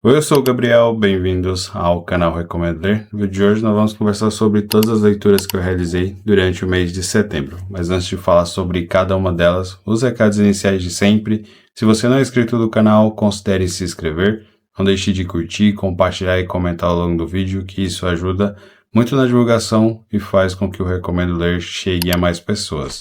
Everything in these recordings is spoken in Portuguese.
Oi, eu sou o Gabriel, bem-vindos ao canal Recomendo Ler. No vídeo de hoje nós vamos conversar sobre todas as leituras que eu realizei durante o mês de setembro. Mas antes de falar sobre cada uma delas, os recados iniciais de sempre. Se você não é inscrito do canal, considere se inscrever. Não deixe de curtir, compartilhar e comentar ao longo do vídeo, que isso ajuda muito na divulgação e faz com que o Recomendo Ler chegue a mais pessoas.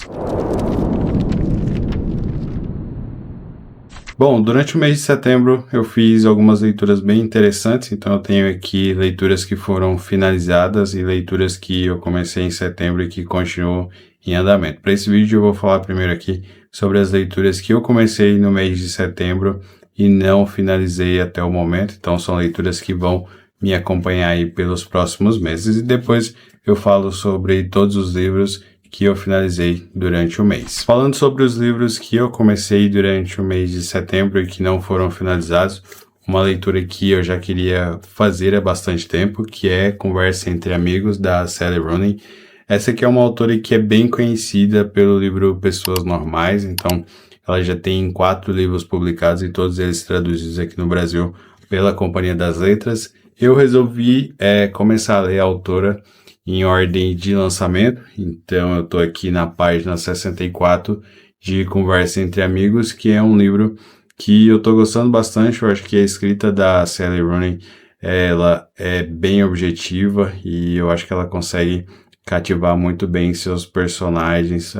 Bom, durante o mês de setembro eu fiz algumas leituras bem interessantes, então eu tenho aqui leituras que foram finalizadas e leituras que eu comecei em setembro e que continuam em andamento. Para esse vídeo eu vou falar primeiro aqui sobre as leituras que eu comecei no mês de setembro e não finalizei até o momento, então são leituras que vão me acompanhar aí pelos próximos meses e depois eu falo sobre todos os livros que eu finalizei durante o mês. Falando sobre os livros que eu comecei durante o mês de setembro e que não foram finalizados, uma leitura que eu já queria fazer há bastante tempo, que é Conversa Entre Amigos, da Sally Rooney. Essa aqui é uma autora que é bem conhecida pelo livro Pessoas Normais, então ela já tem 4 livros publicados e todos eles traduzidos aqui no Brasil pela Companhia das Letras. Eu resolvi começar a ler a autora em ordem de lançamento, então eu estou aqui na página 64 de Conversa Entre Amigos, que é um livro que eu estou gostando bastante. Eu acho que a escrita da Sally Rooney, ela é bem objetiva e eu acho que ela consegue cativar muito bem seus personagens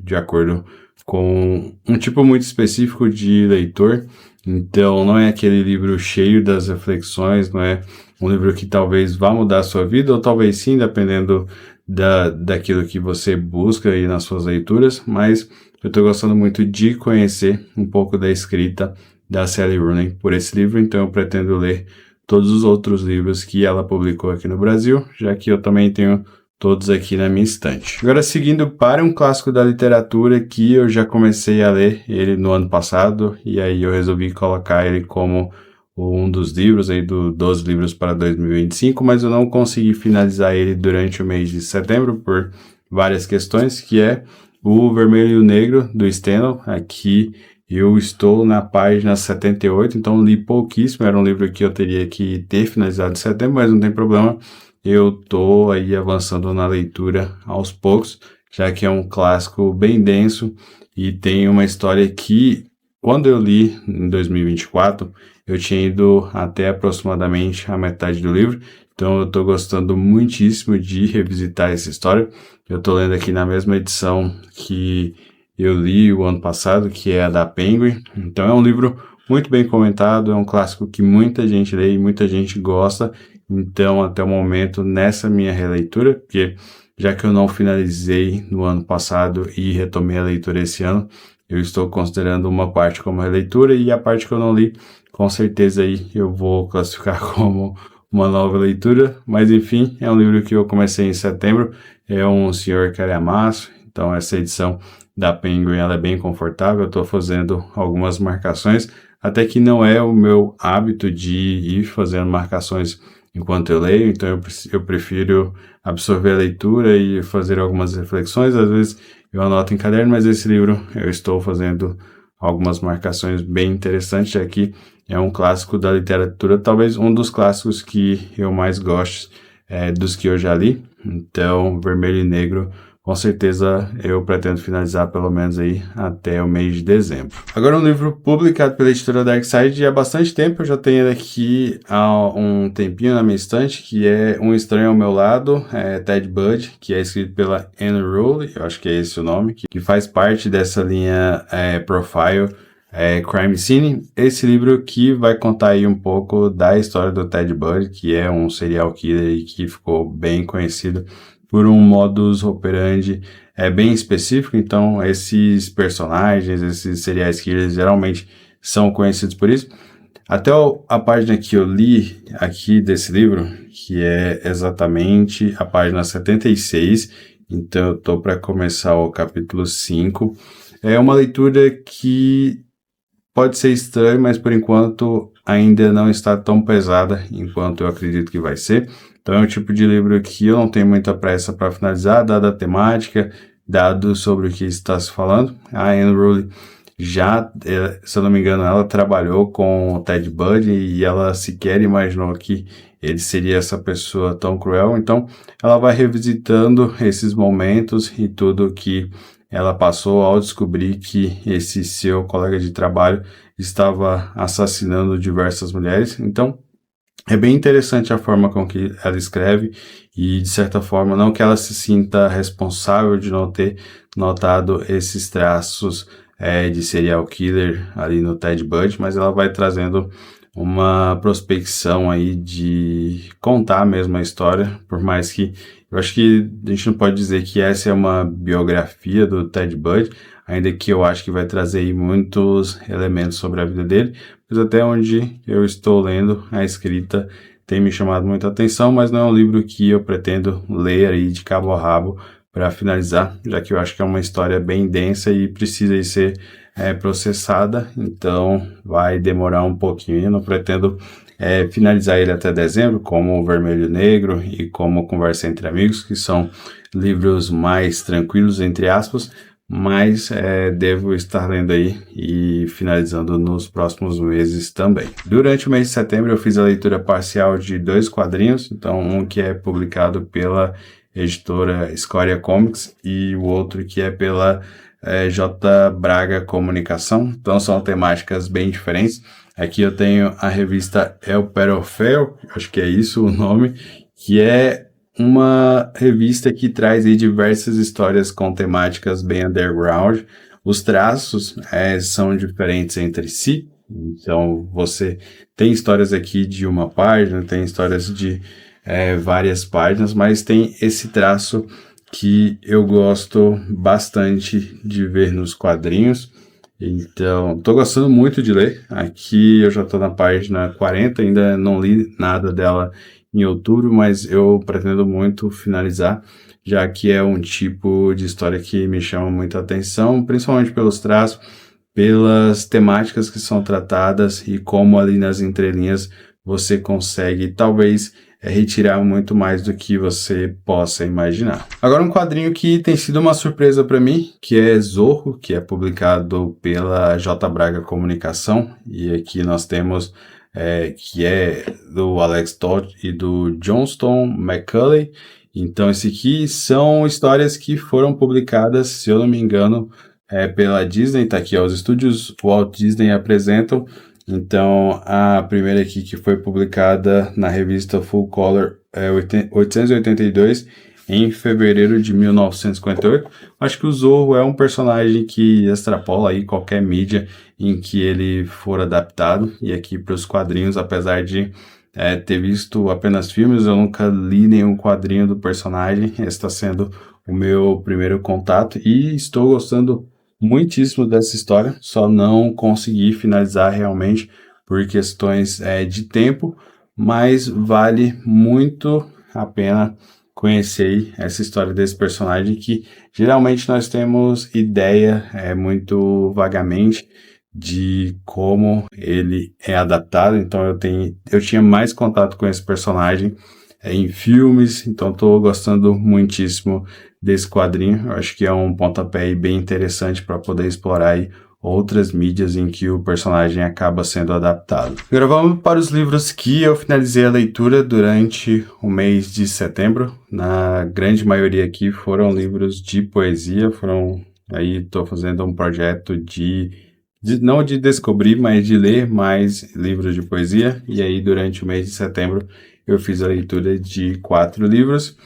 de acordo com um tipo muito específico de leitor. Então não é aquele livro cheio das reflexões, não é um livro que talvez vá mudar a sua vida, ou talvez sim, dependendo daquilo que você busca aí nas suas leituras, mas eu estou gostando muito de conhecer um pouco da escrita da Sally Rooney por esse livro, então eu pretendo ler todos os outros livros que ela publicou aqui no Brasil, já que eu também tenho todos aqui na minha estante. Agora, seguindo para um clássico da literatura que eu já comecei a ler ele no ano passado, e aí eu resolvi colocar ele como um dos livros aí do 12 livros para 2025, mas eu não consegui finalizar ele durante o mês de setembro por várias questões, que é O Vermelho e o Negro, do Stendhal. Aqui eu estou na página 78, então li pouquíssimo, era um livro que eu teria que ter finalizado em setembro, mas não tem problema, eu tô aí avançando na leitura aos poucos, já que é um clássico bem denso e tem uma história que, quando eu li em 2024, eu tinha ido até aproximadamente a metade do livro, então eu estou gostando muitíssimo de revisitar essa história. Eu estou lendo aqui na mesma edição que eu li o ano passado, que é a da Penguin. Então é um livro muito bem comentado, é um clássico que muita gente lê e muita gente gosta. Então, até o momento, nessa minha releitura, porque já que eu não finalizei no ano passado e retomei a leitura esse ano, eu estou considerando uma parte como releitura e a parte que eu não li, com certeza aí eu vou classificar como uma nova leitura, mas enfim, é um livro que eu comecei em setembro, é um Senhor Calhamaço, então essa edição da Penguin ela é bem confortável, eu estou fazendo algumas marcações, até que não é o meu hábito de ir fazendo marcações enquanto eu leio, então eu prefiro absorver a leitura e fazer algumas reflexões, às vezes eu anoto em caderno, mas esse livro eu estou fazendo algumas marcações bem interessantes aqui. É um clássico da literatura, talvez um dos clássicos que eu mais gosto dos que eu já li. Então, Vermelho e Negro, com certeza eu pretendo finalizar pelo menos aí até o mês de dezembro. Agora, um livro publicado pela editora Darkside há bastante tempo, eu já tenho ele aqui há um tempinho na minha estante, que é Um Estranho ao Meu Lado, Ted Budd, que é escrito pela Anne Rowley, eu acho que é esse o nome, que faz parte dessa linha Profile Crime Scene. Esse livro que vai contar aí um pouco da história do Ted Bundy, que é um serial killer e que ficou bem conhecido por um modus operandi bem específico. Então esses personagens, esses serial killers geralmente são conhecidos por isso. Até a página que eu li aqui desse livro, que é exatamente a página 76, então eu estou para começar o capítulo 5, é uma leitura que pode ser estranho, mas por enquanto ainda não está tão pesada enquanto eu acredito que vai ser. Então é um tipo de livro que eu não tenho muita pressa para finalizar, dada a temática, dado sobre o que está se falando. A Anne Rowley Já, se eu não me engano, ela trabalhou com o Ted Bundy e ela sequer imaginou que ele seria essa pessoa tão cruel. Então, ela vai revisitando esses momentos e tudo que ela passou ao descobrir que esse seu colega de trabalho estava assassinando diversas mulheres. Então, é bem interessante a forma com que ela escreve e, de certa forma, não que ela se sinta responsável de não ter notado esses traços de serial killer ali no Ted Bundy, mas ela vai trazendo uma prospecção aí de contar mesmo a história, por mais que eu acho que a gente não pode dizer que essa é uma biografia do Ted Bundy, ainda que eu acho que vai trazer aí muitos elementos sobre a vida dele, mas até onde eu estou lendo, a escrita tem me chamado muita atenção, mas não é um livro que eu pretendo ler aí de cabo a rabo para finalizar, já que eu acho que é uma história bem densa e precisa de ser processada, então vai demorar um pouquinho. Eu não pretendo finalizar ele até dezembro, como o Vermelho e Negro e como Conversa Entre Amigos, que são livros mais tranquilos, entre aspas, mas devo estar lendo aí e finalizando nos próximos meses também. Durante o mês de setembro eu fiz a leitura parcial de 2 quadrinhos, então um que é publicado pela editora Escória Comics e o outro que é pela J. Braga Comunicação, então são temáticas bem diferentes. Aqui eu tenho a revista El Perofel, acho que é isso o nome, que é uma revista que traz aí diversas histórias com temáticas bem underground. Os traços são diferentes entre si, então você tem histórias aqui de uma página, tem histórias de várias páginas, mas tem esse traço que eu gosto bastante de ver nos quadrinhos. Então, estou gostando muito de ler. Aqui eu já estou na página 40, ainda não li nada dela em outubro, mas eu pretendo muito finalizar, já que é um tipo de história que me chama muita atenção, principalmente pelos traços, pelas temáticas que são tratadas e como ali nas entrelinhas você consegue, talvez, retirar muito mais do que você possa imaginar. Agora um quadrinho que tem sido uma surpresa para mim, que é Zorro, que é publicado pela J. Braga Comunicação, e aqui nós temos que é do Alex Todd e do Johnston McCulley. Então esse aqui são histórias que foram publicadas, se eu não me engano, pela Disney, tá aqui, os estúdios Walt Disney apresentam. Então, a primeira aqui que foi publicada na revista Full Color 882 em fevereiro de 1958. Acho que o Zorro é um personagem que extrapola aí qualquer mídia em que ele for adaptado. E aqui para os quadrinhos, apesar de ter visto apenas filmes, eu nunca li nenhum quadrinho do personagem. Esse está sendo o meu primeiro contato e estou gostando muitíssimo dessa história, só não consegui finalizar realmente por questões de tempo, mas vale muito a pena conhecer essa história desse personagem que geralmente nós temos ideia muito vagamente de como ele é adaptado, então eu tinha mais contato com esse personagem em filmes, então estou gostando muitíssimo desse quadrinho. Eu acho que é um pontapé bem interessante para poder explorar aí outras mídias em que o personagem acaba sendo adaptado. Agora vamos para os livros que eu finalizei a leitura durante o mês de setembro. Na grande maioria aqui foram livros de poesia, aí estou fazendo um projeto não de descobrir, mas de ler mais livros de poesia, e aí durante o mês de setembro eu fiz a leitura de 4 livros.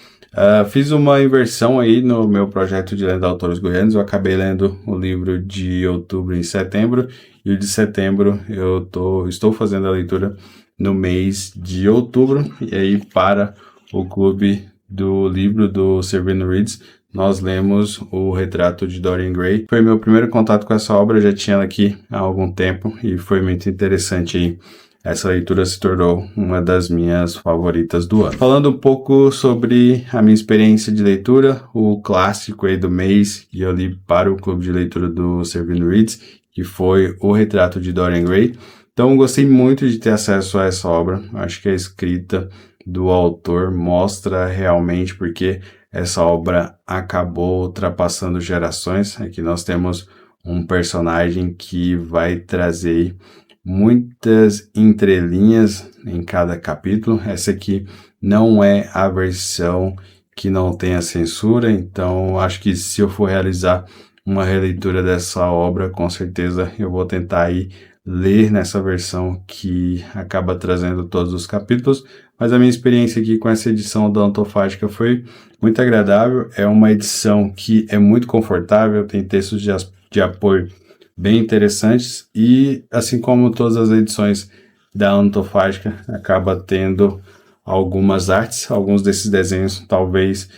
Fiz uma inversão aí no meu projeto de lendo autores goianos. Eu acabei lendo o livro de outubro em setembro, e o de setembro estou fazendo a leitura no mês de outubro. E aí, para o clube do livro do Servino Reads, nós lemos o Retrato de Dorian Gray. Foi meu primeiro contato com essa obra, eu já tinha ela aqui há algum tempo e foi muito interessante aí. Essa leitura se tornou uma das minhas favoritas do ano. Falando um pouco sobre a minha experiência de leitura, o clássico aí do mês que eu li para o clube de leitura do Servino Reads, que foi o Retrato de Dorian Gray. Então, gostei muito de ter acesso a essa obra. Acho que a escrita do autor mostra realmente porque essa obra acabou ultrapassando gerações. Aqui nós temos um personagem que vai trazer muitas entrelinhas em cada capítulo. Essa aqui não é a versão que não tem a censura, então acho que se eu for realizar uma releitura dessa obra, com certeza eu vou tentar aí ler nessa versão que acaba trazendo todos os capítulos, mas a minha experiência aqui com essa edição da Antofágica foi muito agradável. É uma edição que é muito confortável, tem textos de apoio bem interessantes e, assim como todas as edições da Antofágica, acaba tendo algumas artes, alguns desses desenhos talvez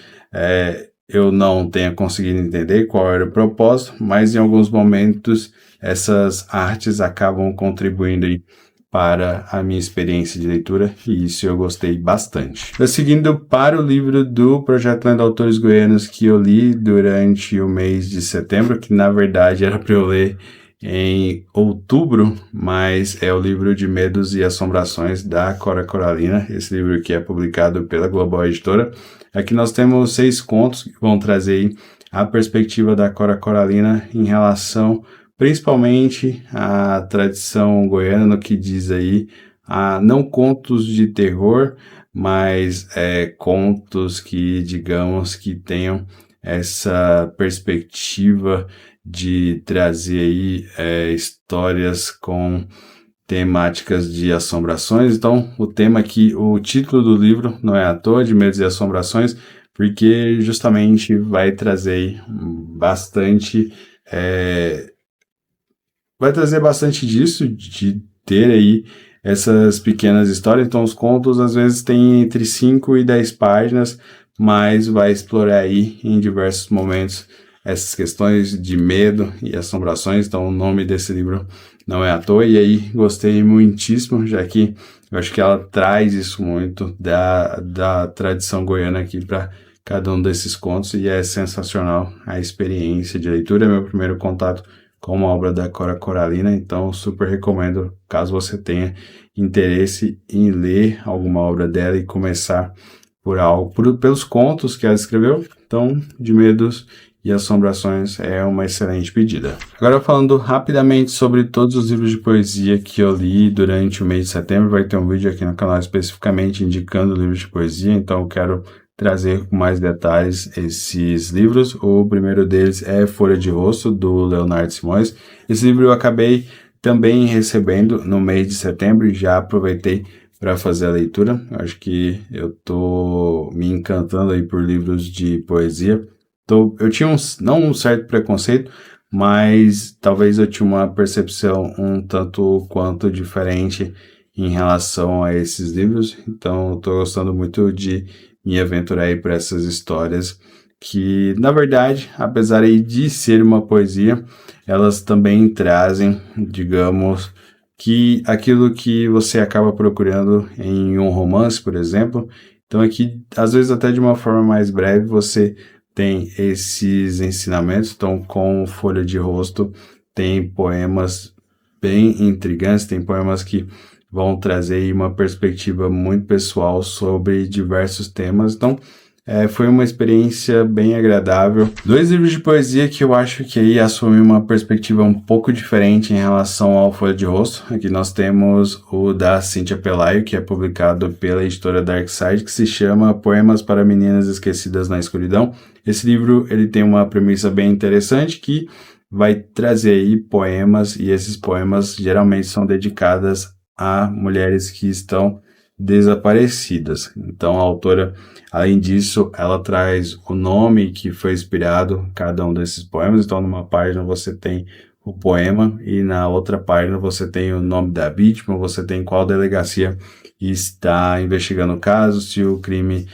eu não tenha conseguido entender qual era o propósito, mas em alguns momentos essas artes acabam contribuindo aí para a minha experiência de leitura, e isso eu gostei bastante. Seguindo para o livro do Projeto Lendo Autores Goianos, que eu li durante o mês de setembro, que na verdade era para eu ler em outubro, mas é o livro de Medos e Assombrações da Cora Coralina, esse livro que é publicado pela Global Editora. Aqui nós temos 6 contos que vão trazer aí a perspectiva da Cora Coralina em relação principalmente à tradição goiana, no que diz aí a não contos de terror, mas contos que, digamos, que tenham essa perspectiva de trazer aí histórias com temáticas de assombrações. Então, o tema aqui, o título do livro não é à toa, de Medos e Assombrações, porque justamente vai trazer aí bastante disso, de ter aí essas pequenas histórias. Então, os contos às vezes têm entre 5 e 10 páginas, mas vai explorar aí em diversos momentos essas questões de medo e assombrações. Então, o nome desse livro não é à toa, e aí gostei muitíssimo, já que eu acho que ela traz isso muito da tradição goiana aqui para cada um desses contos, e é sensacional a experiência de leitura. É meu primeiro contato com uma obra da Cora Coralina, então super recomendo, caso você tenha interesse em ler alguma obra dela e começar pelos contos que ela escreveu. Então, De Medos e Assombrações é uma excelente pedida. Agora, falando rapidamente sobre todos os livros de poesia que eu li durante o mês de setembro, vai ter um vídeo aqui no canal especificamente indicando livros de poesia, então eu quero trazer com mais detalhes esses livros. O primeiro deles é Folha de Rosto, do Leonardo Simões. Esse livro eu acabei também recebendo no mês de setembro e já aproveitei para fazer a leitura. Acho que eu tô me encantando aí por livros de poesia. Eu tinha não um certo preconceito, mas talvez eu tinha uma percepção um tanto quanto diferente em relação a esses livros. Então, estou gostando muito de me aventurar aí por essas histórias que, na verdade, apesar aí de ser uma poesia, elas também trazem, digamos, que aquilo que você acaba procurando em um romance, por exemplo. Então aqui, às vezes até de uma forma mais breve, você tem esses ensinamentos. Então, com Folha de Rosto, tem poemas bem intrigantes, tem poemas que vão trazer aí uma perspectiva muito pessoal sobre diversos temas. Então, foi uma experiência bem agradável. 2 livros de poesia que eu acho que aí assumem uma perspectiva um pouco diferente em relação ao Folha de Rosto. Aqui nós temos o da Cíntia Pelayo, que é publicado pela editora Darkside, que se chama Poemas para Meninas Esquecidas na Escuridão. Esse livro ele tem uma premissa bem interessante que vai trazer aí poemas, e esses poemas geralmente são dedicadas a mulheres que estão desaparecidas. Então a autora, além disso, ela traz o nome que foi inspirado em cada um desses poemas. Então numa página você tem o poema e na outra página você tem o nome da vítima, você tem qual delegacia está investigando o caso, se o crime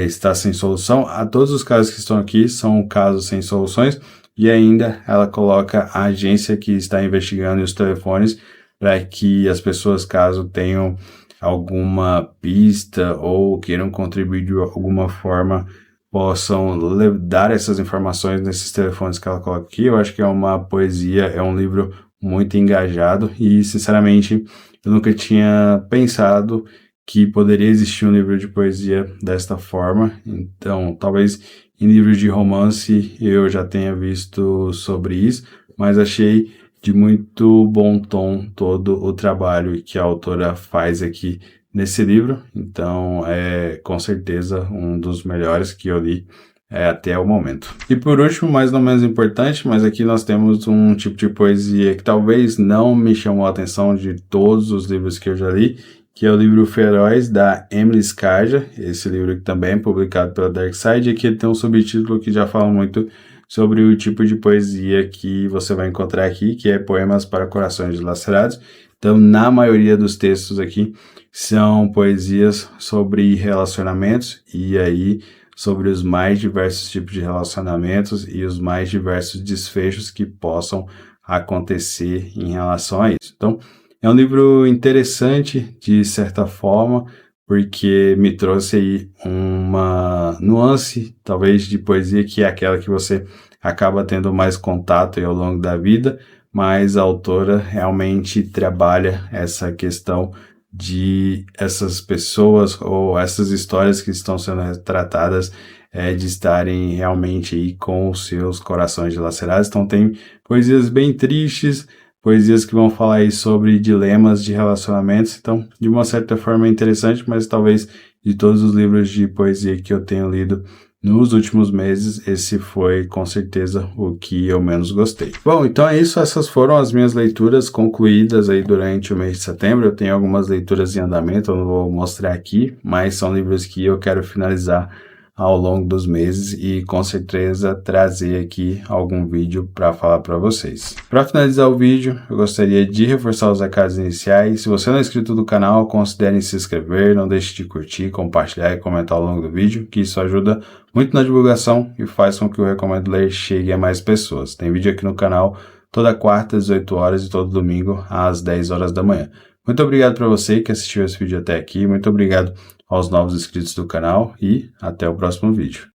está sem solução. Todos os casos que estão aqui são casos sem soluções, e ainda ela coloca a agência que está investigando e os telefones para que as pessoas, caso tenham alguma pista ou queiram contribuir de alguma forma, possam dar essas informações nesses telefones que ela coloca aqui. Eu acho que é uma poesia, é um livro muito engajado e, sinceramente, eu nunca tinha pensado que poderia existir um livro de poesia desta forma. Então, talvez em livros de romance eu já tenha visto sobre isso, mas achei de muito bom tom todo o trabalho que a autora faz aqui nesse livro, então é com certeza um dos melhores que eu li até o momento. E por último, mas não menos importante, mas aqui nós temos um tipo de poesia que talvez não me chamou a atenção de todos os livros que eu já li, que é o livro Feroz, da Emily Scarja. Esse livro que também é publicado pela Dark Side, e aqui ele tem um subtítulo que já fala muito sobre o tipo de poesia que você vai encontrar aqui, que é Poemas para Corações Dilacerados. Então, na maioria dos textos aqui, são poesias sobre relacionamentos, e aí sobre os mais diversos tipos de relacionamentos e os mais diversos desfechos que possam acontecer em relação a isso. Então, é um livro interessante, de certa forma, porque me trouxe aí uma nuance, talvez, de poesia, que é aquela que você acaba tendo mais contato aí ao longo da vida, mas a autora realmente trabalha essa questão de essas pessoas ou essas histórias que estão sendo retratadas de estarem realmente aí com os seus corações dilacerados. Então tem poesias bem tristes, poesias que vão falar aí sobre dilemas de relacionamentos. Então, de uma certa forma é interessante, mas talvez de todos os livros de poesia que eu tenho lido nos últimos meses, esse foi com certeza o que eu menos gostei. Bom, então é isso, essas foram as minhas leituras concluídas aí durante o mês de setembro. Eu tenho algumas leituras em andamento, eu não vou mostrar aqui, mas são livros que eu quero finalizar ao longo dos meses e com certeza trazer aqui algum vídeo para falar para vocês. Para finalizar o vídeo, eu gostaria de reforçar os recados iniciais. Se você não é inscrito do canal, considere se inscrever, não deixe de curtir, compartilhar e comentar ao longo do vídeo, que isso ajuda muito na divulgação e faz com que o Recomendo Ler chegue a mais pessoas. Tem vídeo aqui no canal toda quarta às 18 horas e todo domingo às 10 horas da manhã. Muito obrigado para você que assistiu esse vídeo até aqui, muito obrigado aos novos inscritos do canal e até o próximo vídeo.